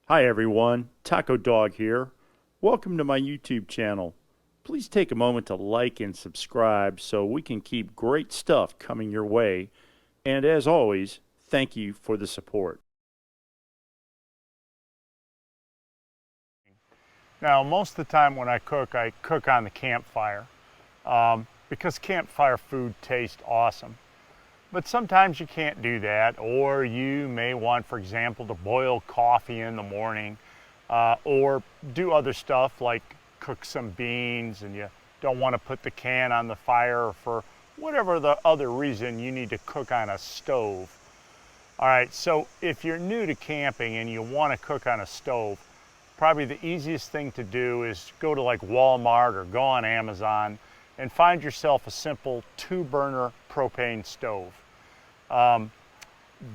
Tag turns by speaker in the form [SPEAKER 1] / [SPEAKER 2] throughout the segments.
[SPEAKER 1] Hi everyone, Taco Dog here. Welcome to my YouTube channel. Please take a moment to like and subscribe so we can keep great stuff coming your way. And as always, thank you for the support.
[SPEAKER 2] Now, most of the time when I cook on the campfire because campfire food tastes awesome. But sometimes you can't do that, or you may want, for example, to boil coffee in the morning or do other stuff like cook some beans and you don't want to put the can on the fire, or for whatever the other reason you need to cook on a stove. All right, so if you're new to camping and you want to cook on a stove, probably the easiest thing to do is go to like Walmart or go on Amazon and find yourself a simple 2-burner propane stove.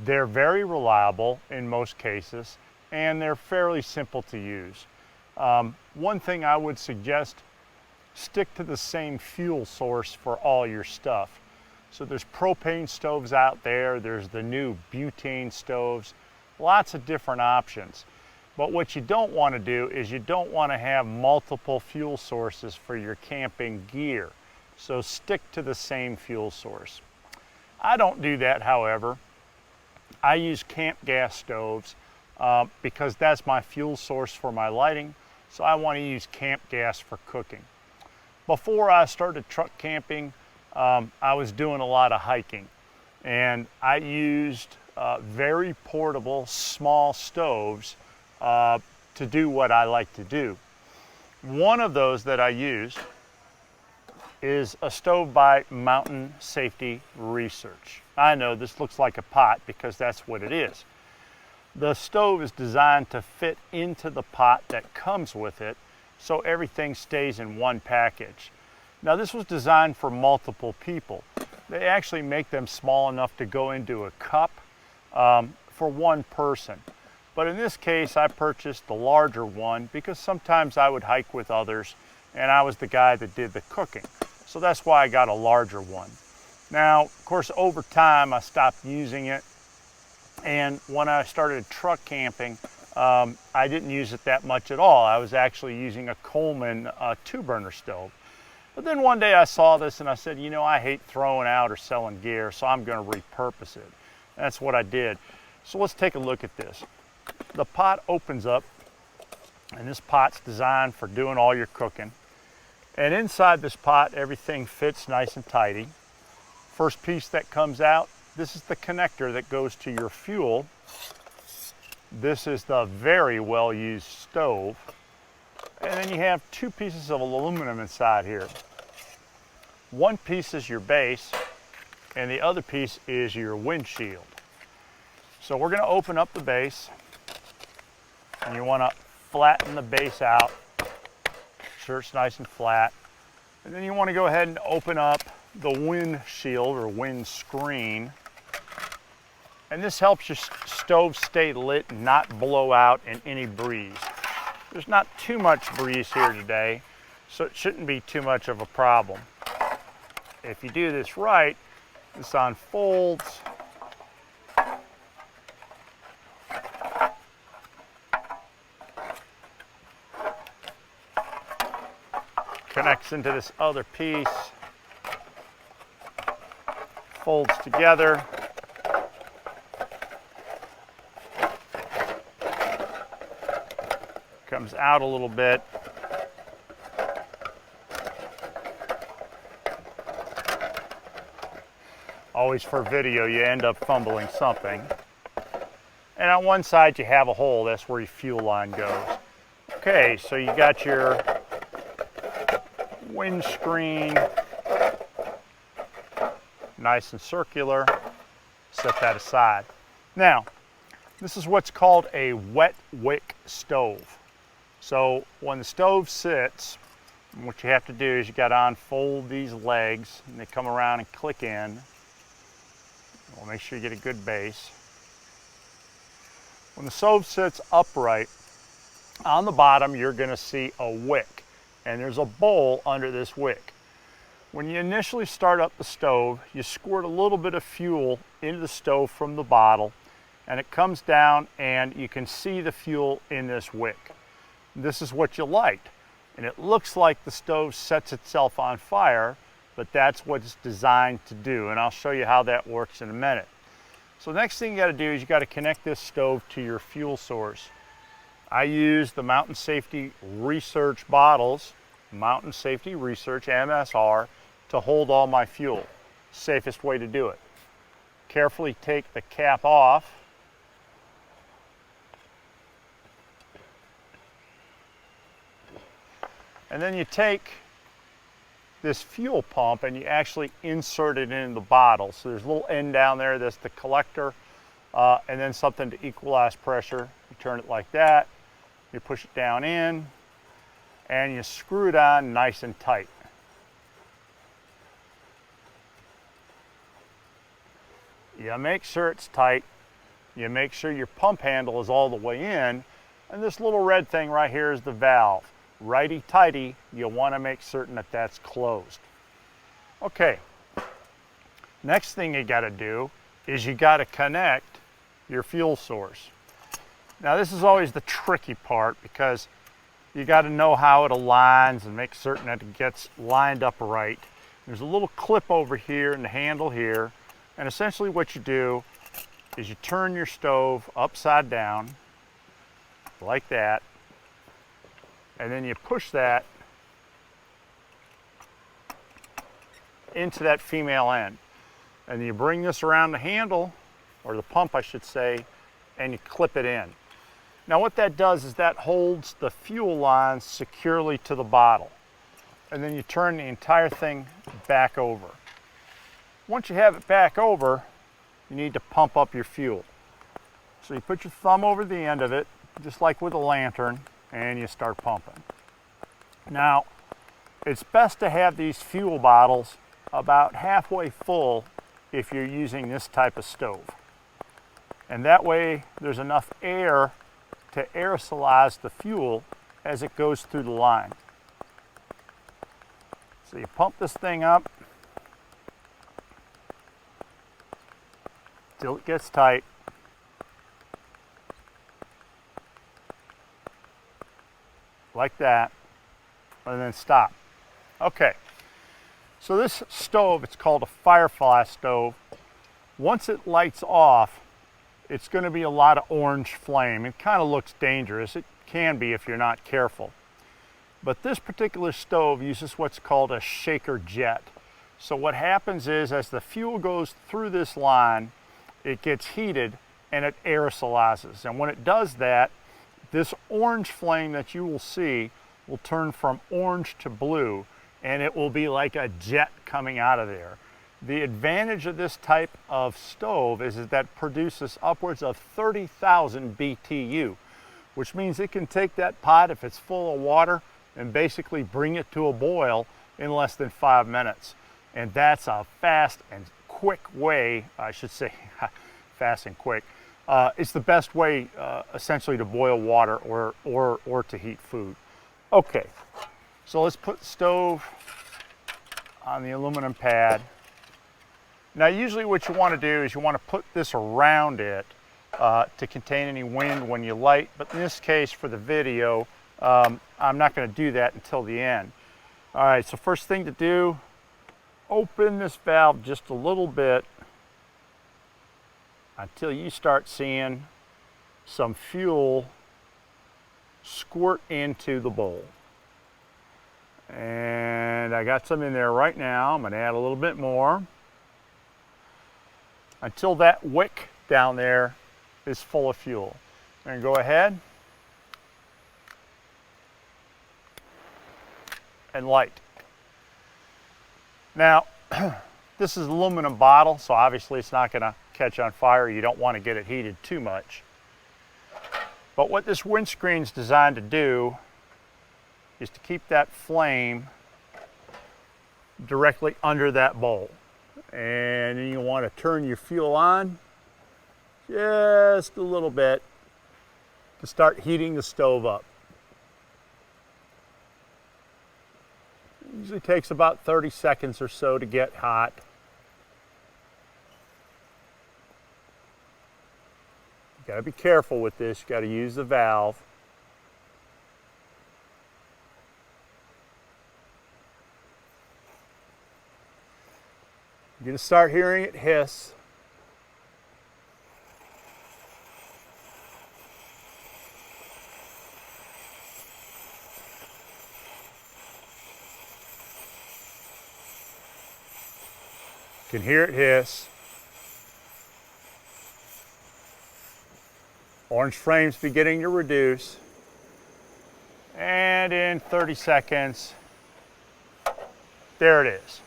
[SPEAKER 2] They're very reliable in most cases, and they're fairly simple to use. One thing I would suggest, stick to the same fuel source for all your stuff. So there's propane stoves out there, there's the new butane stoves, lots of different options. But what you don't want to do is you don't want to have multiple fuel sources for your camping gear. So stick to the same fuel source. I don't do that, however. I use camp gas stoves because that's my fuel source for my lighting. So I want to use camp gas for cooking. Before I started truck camping, I was doing a lot of hiking. And I used very portable, small stoves to do what I like to do. One of those that I use is a stove by Mountain Safety Research. I know this looks like a pot because that's what it is. The stove is designed to fit into the pot that comes with it, so everything stays in one package. Now this was designed for multiple people. They actually make them small enough to go into a cup for one person. But in this case, I purchased the larger one because sometimes I would hike with others and I was the guy that did the cooking. So that's why I got a larger one. Now, of course, over time, I stopped using it. And when I started truck camping, I didn't use it that much at all. I was actually using a Coleman 2-burner stove. But then one day I saw this and I said, you know, I hate throwing out or selling gear, so I'm going to repurpose it. And that's what I did. So let's take a look at this. The pot opens up, and this pot's designed for doing all your cooking. And inside this pot, everything fits nice and tidy. First piece that comes out, this is the connector that goes to your fuel. This is the very well used stove. And then you have 2 pieces of aluminum inside here. One piece is your base, and the other piece is your windshield. So we're going to open up the base, and you want to flatten the base out, sure it's nice and flat. And then you want to go ahead and open up the windshield or windscreen. And this helps your stove stay lit and not blow out in any breeze. There's not too much breeze here today, so it shouldn't be too much of a problem. If you do this right, this unfolds. Connects into this other piece, folds together. Comes out a little bit. Always for video, you end up fumbling something. And on one side you have a hole, that's where your fuel line goes. Okay, so you got your windscreen, nice and circular. Set that aside. Now, this is what's called a wet wick stove. So when the stove sits, what you have to do is you got to unfold these legs, and they come around and click in. We'll make sure you get a good base. When the stove sits upright, on the bottom you're going to see a wick, and there's a bowl under this wick. When you initially start up the stove, you squirt a little bit of fuel into the stove from the bottle, and it comes down and you can see the fuel in this wick. This is what you light, and it looks like the stove sets itself on fire, but that's what it's designed to do, and I'll show you how that works in a minute. So next thing you got to do is you got to connect this stove to your fuel source. I use the Mountain Safety Research bottles, Mountain Safety Research MSR, to hold all my fuel. Safest way to do it. Carefully take the cap off. And then you take this fuel pump and you actually insert it in the bottle. So there's a little end down there, that's the collector, and then something to equalize pressure. You turn it like that, you push it down in, and you screw it on nice and tight. You make sure it's tight, you make sure your pump handle is all the way in, and this little red thing right here is the valve. Righty-tighty, you want to make certain that that's closed. Okay, next thing you got to do is you got to connect your fuel source. Now this is always the tricky part because you got to know how it aligns and make certain that it gets lined up right. There's a little clip over here and the handle here, and essentially what you do is you turn your stove upside down like that, and then you push that into that female end. And you bring this around the handle, or the pump I should say, and you clip it in. Now what that does is that holds the fuel line securely to the bottle. And then you turn the entire thing back over. Once you have it back over, you need to pump up your fuel. So you put your thumb over the end of it, just like with a lantern, and you start pumping. Now, it's best to have these fuel bottles about halfway full if you're using this type of stove. And that way there's enough air to aerosolize the fuel as it goes through the line. So you pump this thing up till it gets tight. Like that, and then stop. Okay, so this stove, it's called a Firefly stove. Once it lights off, it's going to be a lot of orange flame. It kind of looks dangerous. It can be if you're not careful. But this particular stove uses what's called a shaker jet. So what happens is, as the fuel goes through this line, it gets heated and it aerosolizes. And when it does that, this orange flame that you will see will turn from orange to blue, and it will be like a jet coming out of there. The advantage of this type of stove is that it produces upwards of 30,000 BTU, which means it can take that pot, if it's full of water, and basically bring it to a boil in less than 5 minutes. And that's a fast and quick way, I should say, fast and quick. It's the best way, essentially, to boil water or to heat food. Okay, so let's put the stove on the aluminum pad. Now, usually what you want to do is you want to put this around it to contain any wind when you light, but in this case, for the video, I'm not going to do that until the end. All right, so first thing to do, open this valve just a little bit until you start seeing some fuel squirt into the bowl. And I got some in there right now. I'm going to add a little bit more until that wick down there is full of fuel. And go ahead and light. Now, this is an aluminum bottle, so obviously it's not going to catch on fire. You don't want to get it heated too much. But what this windscreen is designed to do is to keep that flame directly under that bowl. And then you want to turn your fuel on just a little bit to start heating the stove up. It usually takes about 30 seconds or so to get hot. You got to be careful with this. You got to use the valve. You're going to start hearing it hiss. You can hear it hiss. Orange flame's beginning to reduce. And in 30 seconds, there it is.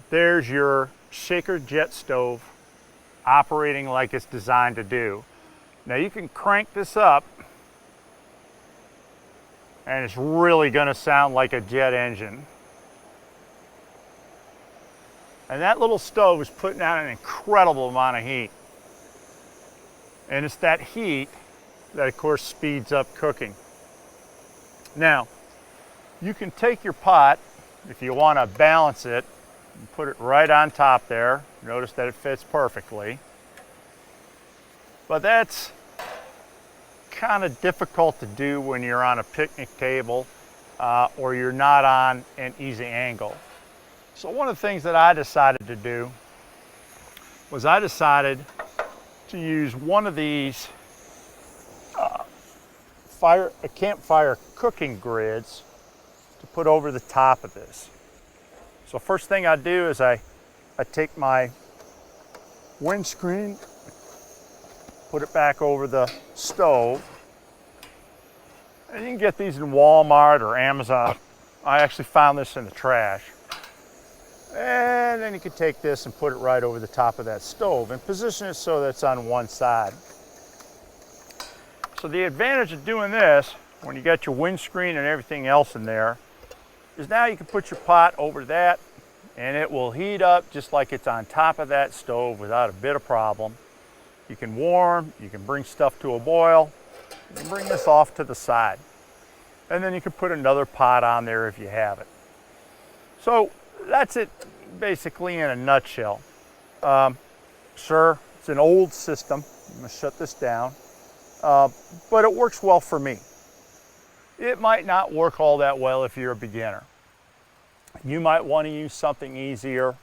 [SPEAKER 2] There's your shaker jet stove operating like it's designed to do. Now you can crank this up and it's really going to sound like a jet engine. And that little stove is putting out an incredible amount of heat. And it's that heat that of course speeds up cooking. Now, you can take your pot, if you want to balance it, and put it right on top there. Notice that it fits perfectly. But that's kind of difficult to do when you're on a picnic table or you're not on an easy angle. So one of the things that I decided to do was I decided to use one of these campfire cooking grids to put over the top of this. So first thing I do is I take my windscreen, put it back over the stove. And you can get these in Walmart or Amazon. I actually found this in the trash. And then you can take this and put it right over the top of that stove and position it so that it's on one side. So the advantage of doing this, when you got your windscreen and everything else in there, is now you can put your pot over that and it will heat up just like it's on top of that stove without a bit of problem. You can warm, you can bring stuff to a boil, you can bring this off to the side. And then you can put another pot on there if you have it. So that's it basically in a nutshell. Sure, it's an old system. I'm going to shut this down. But it works well for me. It might not work all that well if you're a beginner. You might want to use something easier,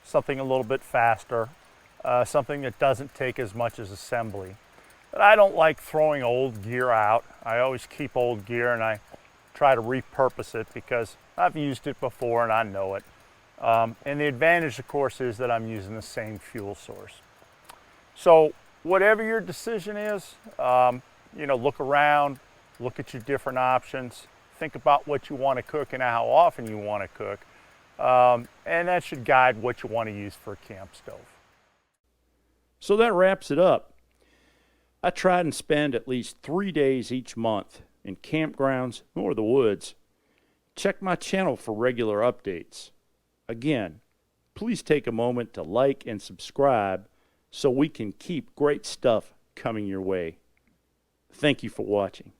[SPEAKER 2] something a little bit faster, something that doesn't take as much as assembly. But I don't like throwing old gear out. I always keep old gear and I try to repurpose it because I've used it before and I know it. And the advantage, of course, is that I'm using the same fuel source. So whatever your decision is, look around, look at your different options, think about what you want to cook and how often you want to cook. And that should guide what you want to use for a camp stove.
[SPEAKER 1] So that wraps it up. I try and spend at least 3 days each month in campgrounds or the woods. Check my channel for regular updates. Again, please take a moment to like and subscribe so we can keep great stuff coming your way. Thank you for watching.